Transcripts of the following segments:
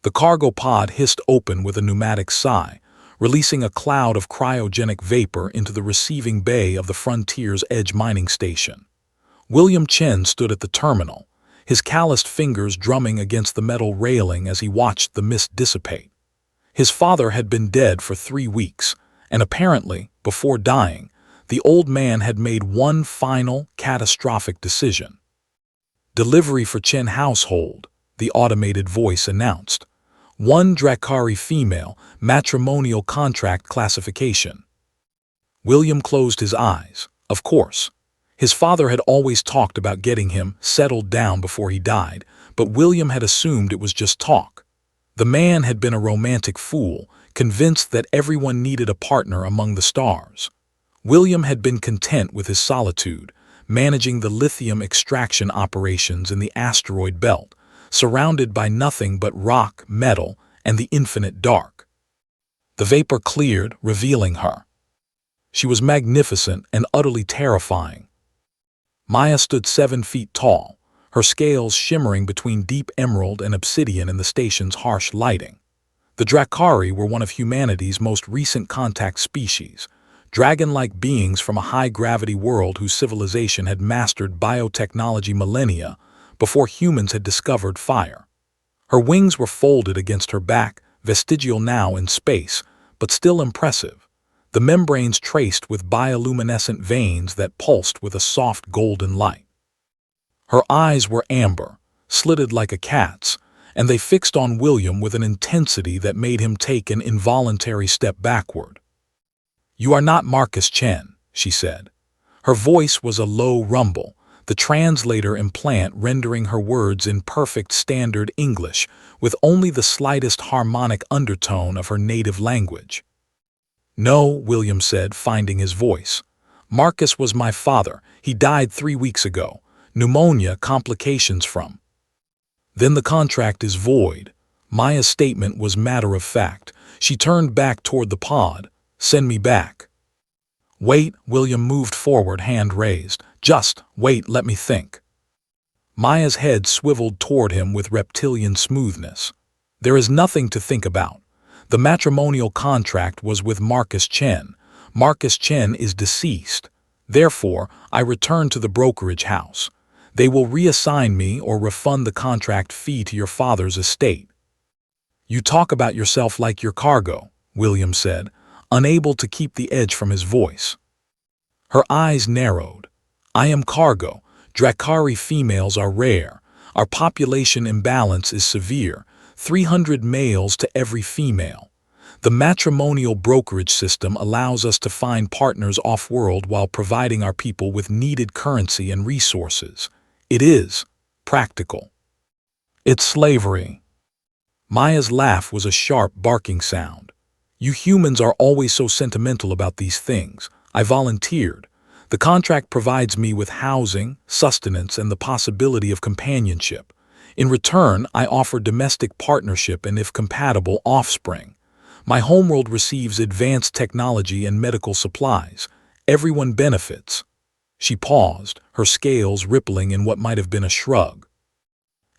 The cargo pod hissed open with a pneumatic sigh, releasing a cloud of cryogenic vapor into the receiving bay of the Frontier's Edge mining station. William Chen stood at the terminal, his calloused fingers drumming against the metal railing as he watched the mist dissipate. His father had been dead for 3 weeks, and apparently, before dying, the old man had made one final, catastrophic decision. "Delivery for Chen household," the automated voice announced. "One Drakari female, matrimonial contract classification." William closed his eyes. Of course. His father had always talked about getting him settled down before he died, but William had assumed it was just talk. The man had been a romantic fool, convinced that everyone needed a partner among the stars. William had been content with his solitude, managing the lithium extraction operations in the asteroid belt, surrounded by nothing but rock, metal, and the infinite dark. The vapor cleared, revealing her. She was magnificent and utterly terrifying. Maya stood 7 feet tall, her scales shimmering between deep emerald and obsidian in the station's harsh lighting. The Drakari were one of humanity's most recent contact species, dragon-like beings from a high-gravity world whose civilization had mastered biotechnology millennia before humans had discovered fire. Her wings were folded against her back, vestigial now in space, but still impressive, the membranes traced with bioluminescent veins that pulsed with a soft golden light. Her eyes were amber, slitted like a cat's, and they fixed on William with an intensity that made him take an involuntary step backward. "You are not Marcus Chen," she said. Her voice was a low rumble, the translator implant rendering her words in perfect standard English with only the slightest harmonic undertone of her native language. "No," William said, finding his voice. "Marcus was my father. He died 3 weeks ago. Pneumonia complications from." "Then the contract is void." Maya's statement was matter-of-fact. She turned back toward the pod. "Send me back." "Wait," William moved forward, hand raised. "Just wait, let me think." Maya's head swiveled toward him with reptilian smoothness. "There is nothing to think about. The matrimonial contract was with Marcus Chen. Marcus Chen is deceased. Therefore, I return to the brokerage house. They will reassign me or refund the contract fee to your father's estate." "You talk about yourself like you're cargo," William said, unable to keep the edge from his voice. Her eyes narrowed. "I am cargo. Drakari females are rare. Our population imbalance is severe, 300 males to every female. The matrimonial brokerage system allows us to find partners off-world while providing our people with needed currency and resources. It is practical. It's slavery." Maya's laugh was a sharp, barking sound. "You humans are always so sentimental about these things. I volunteered. The contract provides me with housing, sustenance, and the possibility of companionship. In return, I offer domestic partnership and, if compatible, offspring. My homeworld receives advanced technology and medical supplies. Everyone benefits." She paused, her scales rippling in what might have been a shrug.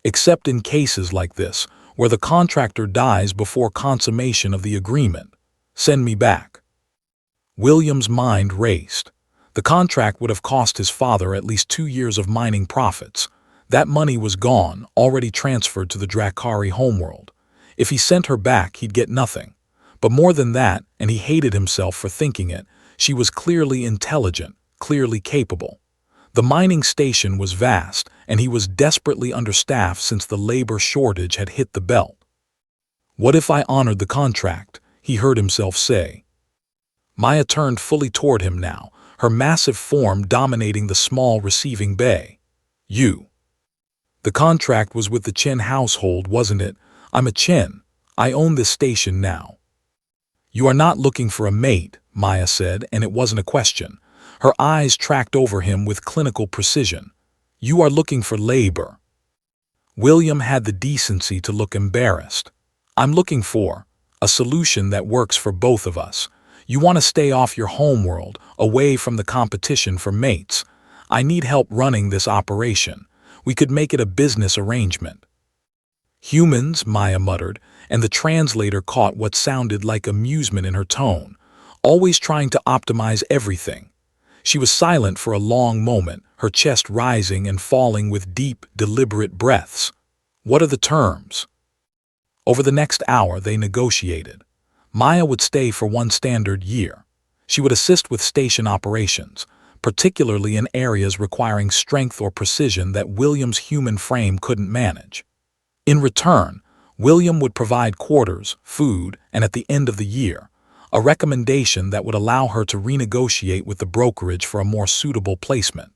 "Except in cases like this, where the contractor dies before consummation of the agreement. Send me back." William's mind raced. The contract would have cost his father at least 2 years of mining profits. That money was gone, already transferred to the Drakari homeworld. If he sent her back, he'd get nothing. But more than that, and he hated himself for thinking it, she was clearly intelligent, clearly capable. The mining station was vast, and he was desperately understaffed since the labor shortage had hit the belt. "What if I honored the contract?" he heard himself say. Maya turned fully toward him now, her massive form dominating the small receiving bay. "You. The contract was with the Chen household, wasn't it? I'm a Chen. I own this station now." "You are not looking for a mate," Maya said, and it wasn't a question. Her eyes tracked over him with clinical precision. "You are looking for labor." William had the decency to look embarrassed. "I'm looking for a solution that works for both of us. You want to stay off your homeworld, away from the competition for mates. I need help running this operation. We could make it a business arrangement." Humans, Maya muttered, and the translator caught what sounded like amusement in her tone, always trying to optimize everything. She was silent for a long moment, her chest rising and falling with deep, deliberate breaths. What are the terms? Over the next hour, they negotiated. Maya would stay for one standard year. She would assist with station operations, particularly in areas requiring strength or precision that William's human frame couldn't manage. In return, William would provide quarters, food, and at the end of the year, a recommendation that would allow her to renegotiate with the brokerage for a more suitable placement,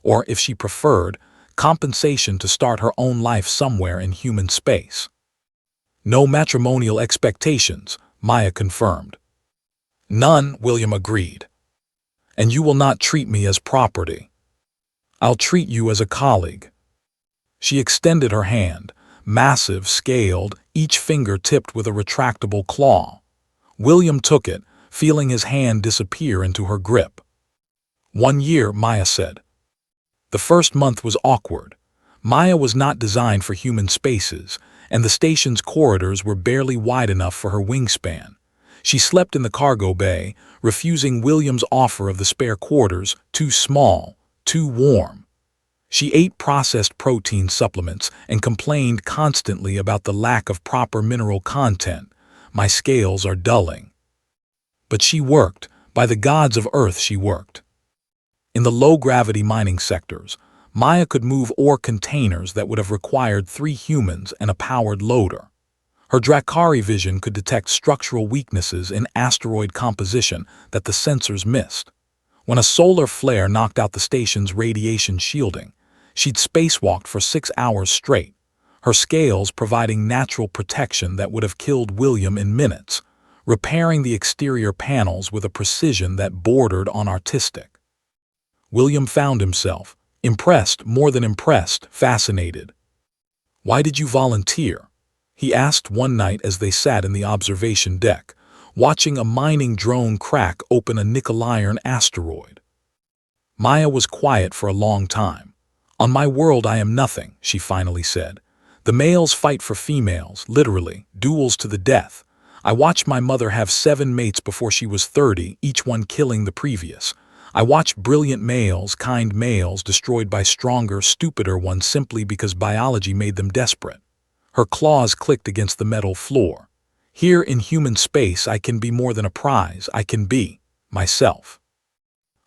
or, if she preferred, compensation to start her own life somewhere in human space. No matrimonial expectations, Maya confirmed. None, William agreed. And you will not treat me as property. I'll treat you as a colleague. She extended her hand, massive, scaled, each finger tipped with a retractable claw. William took it, feeling his hand disappear into her grip. 1 year, Maya said. The first month was awkward. Maya was not designed for human spaces, and the station's corridors were barely wide enough for her wingspan. She slept in the cargo bay, refusing William's offer of the spare quarters, too small, too warm. She ate processed protein supplements and complained constantly about the lack of proper mineral content. My scales are dulling. But she worked. By the gods of Earth, she worked. In the low-gravity mining sectors, Maya could move ore containers that would have required 3 humans and a powered loader. Her Drakari vision could detect structural weaknesses in asteroid composition that the sensors missed. When a solar flare knocked out the station's radiation shielding, she'd spacewalked for 6 hours straight, her scales providing natural protection that would have killed William in minutes, repairing the exterior panels with a precision that bordered on artistic. William found himself, impressed, more than impressed, fascinated. "Why did you volunteer?" he asked one night as they sat in the observation deck, watching a mining drone crack open a nickel-iron asteroid. Maya was quiet for a long time. "On my world I am nothing," she finally said. "The males fight for females, literally, duels to the death. I watched my mother have 7 mates before she was 30, each one killing the previous. I watched brilliant males, kind males, destroyed by stronger, stupider ones simply because biology made them desperate." Her claws clicked against the metal floor. "Here in human space I can be more than a prize, I can be myself."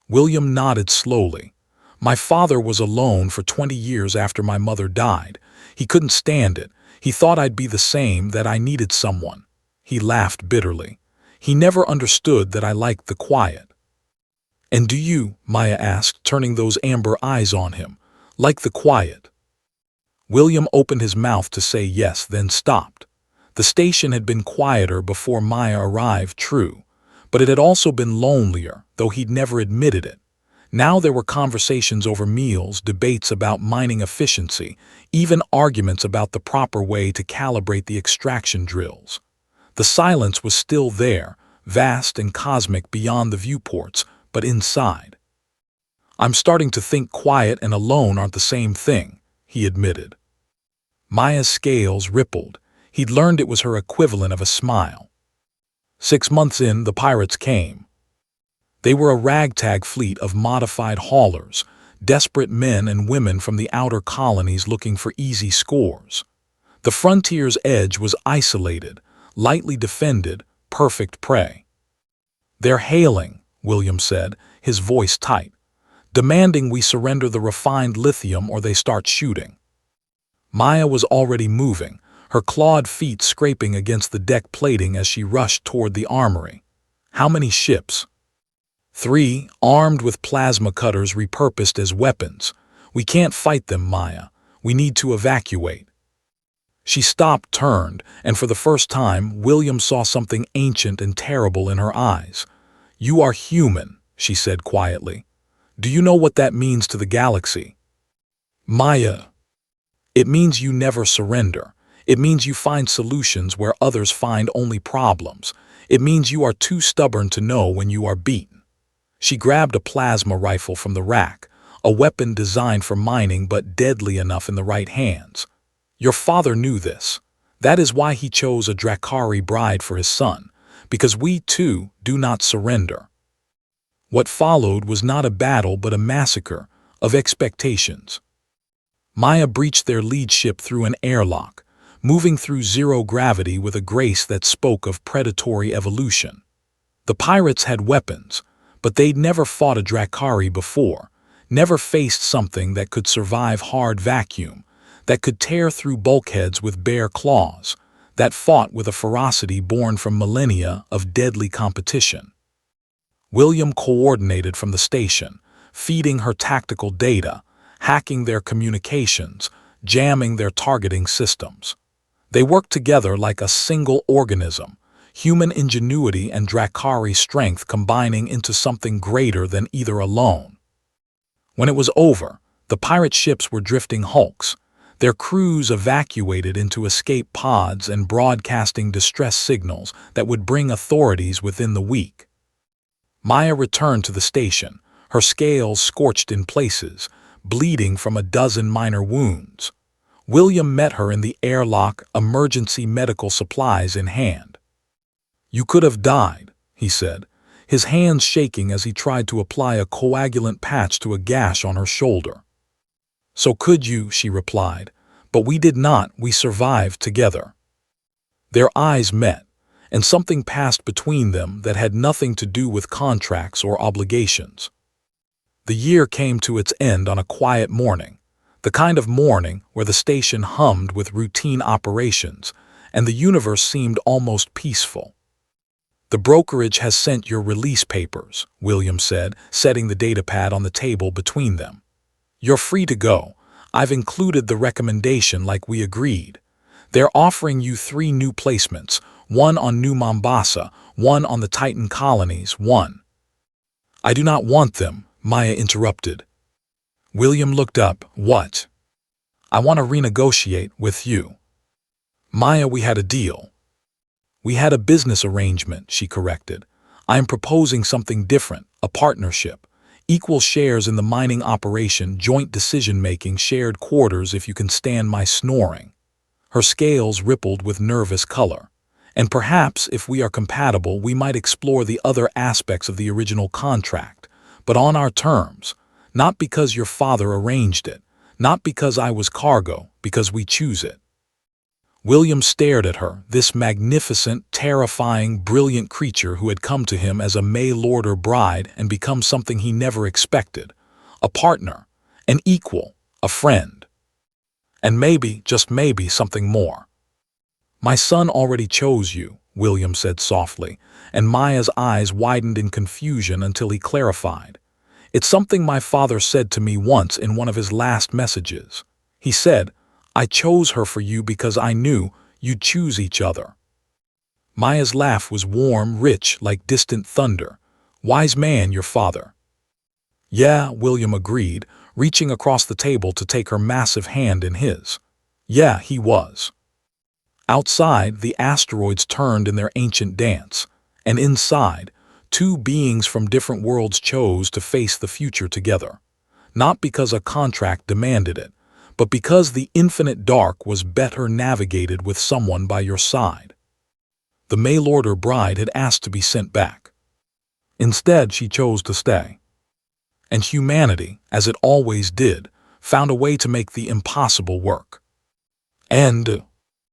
William nodded slowly. "My father was alone for 20 years after my mother died. He couldn't stand it. He thought I'd be the same, that I needed someone." He laughed bitterly. "He never understood that I liked the quiet." "And do you," Maya asked, turning those amber eyes on him, "like the quiet?" William opened his mouth to say yes, then stopped. The station had been quieter before Maya arrived, true, but it had also been lonelier, though he'd never admitted it. Now there were conversations over meals, debates about mining efficiency, even arguments about the proper way to calibrate the extraction drills. The silence was still there, vast and cosmic beyond the viewports, but inside. "I'm starting to think quiet and alone aren't the same thing," he admitted. Maya's scales rippled. He'd learned it was her equivalent of a smile. 6 months in, the pirates came. They were a ragtag fleet of modified haulers, desperate men and women from the outer colonies looking for easy scores. The frontier's edge was isolated, lightly defended, perfect prey. "They're hailing," William said, his voice tight, "demanding we surrender the refined lithium or they start shooting." Maya was already moving, her clawed feet scraping against the deck plating as she rushed toward the armory. "How many ships?" 3, armed with plasma cutters repurposed as weapons. "We can't fight them, Maya. We need to evacuate." She stopped, turned, and for the first time, William saw something ancient and terrible in her eyes. "You are human," she said quietly. "Do you know what that means to the galaxy?" "Maya." "It means you never surrender. It means you find solutions where others find only problems. It means you are too stubborn to know when you are beaten." She grabbed a plasma rifle from the rack, a weapon designed for mining but deadly enough in the right hands. "Your father knew this. That is why he chose a Drakari bride for his son, because we too do not surrender. What followed was not a battle but a massacre of expectations. Maya breached their lead ship through an airlock, moving through zero gravity with a grace that spoke of predatory evolution. The pirates had weapons, but they'd never fought a Drakari before, never faced something that could survive hard vacuum, that could tear through bulkheads with bare claws, that fought with a ferocity born from millennia of deadly competition. William coordinated from the station, feeding her tactical data, hacking their communications, jamming their targeting systems. They worked together like a single organism, human ingenuity and Drakari strength combining into something greater than either alone. When it was over, the pirate ships were drifting hulks, their crews evacuated into escape pods and broadcasting distress signals that would bring authorities within the week. Maya returned to the station, her scales scorched in places, bleeding from a dozen minor wounds. William met her in the airlock, emergency medical supplies in hand. "You could have died," he said, his hands shaking as he tried to apply a coagulant patch to a gash on her shoulder. "So could you," she replied, "but we did not, we survived together." Their eyes met, and something passed between them that had nothing to do with contracts or obligations. The year came to its end on a quiet morning, the kind of morning where the station hummed with routine operations, and the universe seemed almost peaceful. "The brokerage has sent your release papers," William said, setting the datapad on the table between them. "You're free to go. I've included the recommendation like we agreed. They're offering you 3 new placements, one on New Mombasa, one on the Titan colonies, one." "I do not want them," Maya interrupted. William looked up. "What?" "I want to renegotiate with you." "Maya, we had a deal." "We had a business arrangement," she corrected. "I am proposing something different, a partnership. Equal shares in the mining operation, joint decision-making, shared quarters if you can stand my snoring." Her scales rippled with nervous color. "And perhaps, if we are compatible, we might explore the other aspects of the original contract, but on our terms, not because your father arranged it, not because I was cargo, because we choose it." William stared at her, this magnificent, terrifying, brilliant creature who had come to him as a mail-order bride and become something he never expected, a partner, an equal, a friend. And maybe, just maybe, something more. "My son already chose you," William said softly, and Maya's eyes widened in confusion until he clarified. "It's something my father said to me once in one of his last messages. He said, 'I chose her for you because I knew you'd choose each other.'" Maya's laugh was warm, rich, like distant thunder. "Wise man, your father." "Yeah," William agreed, reaching across the table to take her massive hand in his. "Yeah, he was." Outside, the asteroids turned in their ancient dance, and inside, 2 beings from different worlds chose to face the future together. Not because a contract demanded it, but because the infinite dark was better navigated with someone by your side. The mail-order bride had asked to be sent back. Instead, she chose to stay. And humanity, as it always did, found a way to make the impossible work. And